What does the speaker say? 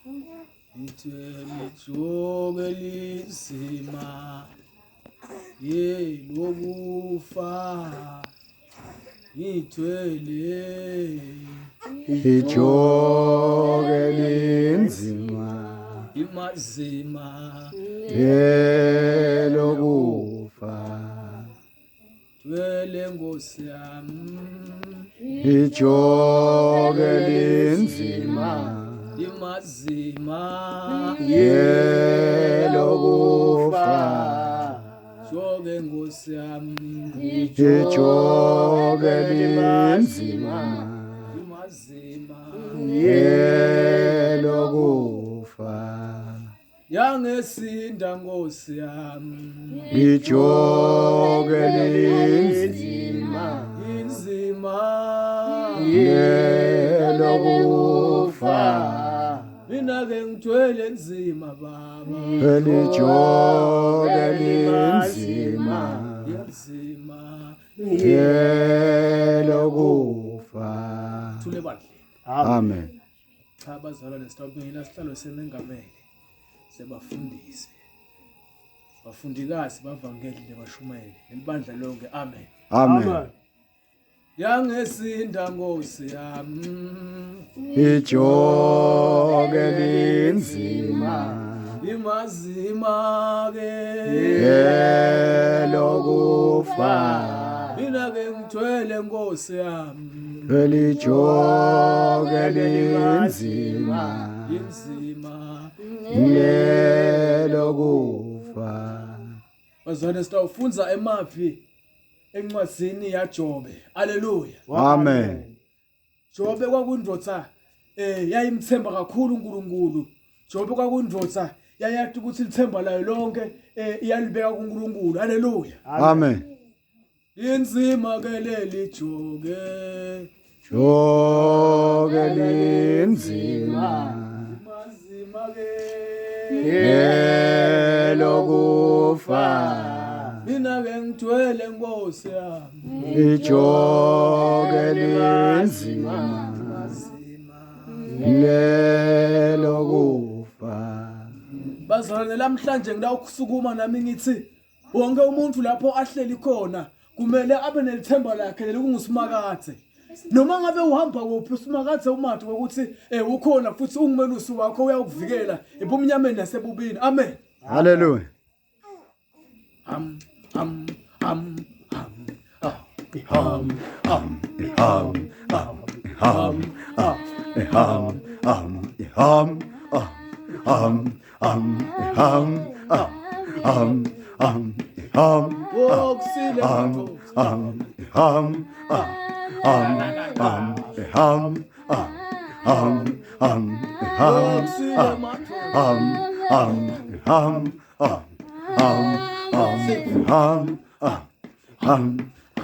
Ngithwele ijoke linzima lokufa ngithwele ijoke linzima imazima lokufa thwele Nkosi yami ijoke linzima imazima lokufa joke Nkosi yami ijoke linzima imazima lokufa yangesinda Nkosi yami ijoke linzima inzima lokufa mina ke ngithwele nzima baba ijoke linzima inzima lokufa. thule bandle Amen. cha bazalwane sitawubingelela sihlalo senengamele sebafundise bafundikazi bavangeli bashumayeli nelibandla lonke amen Amen. yangesinda Nkosi yami ijoke linzima imazima ke lokufa mina ke ngithwele Nkosi yami ijoke linzima inzima lokufa. bazalwane sitawufunza emavi encwadzini yaJobe haleluya Amen. Jobe kwakuyindvodza yayimthemba kakhulu uNkulunkulu. Jobe kwakuyindvodza yayathi ukuthi lithemba layo lonke iyalibeka kuNkulunkulu. Haleluya. Amen. Inzima ke leli joke. Joke linzima Mazima ke lokufa mina ke ngithwele Nkosi yami. ijoke linzima lokufa. Bazalwane namhlanje ngilawukusukuma nami ngithi wonke umuntu lapho ahleli khona kumele abe nelithemba lakhe lekungusimakathe. Noma ngabe uhamba kuphi usimakathe umathi ukuthi ukhona futhi ungumelusi wakho uyakuvikela ebumnyameni nasebubini. Amen. Hallelujah.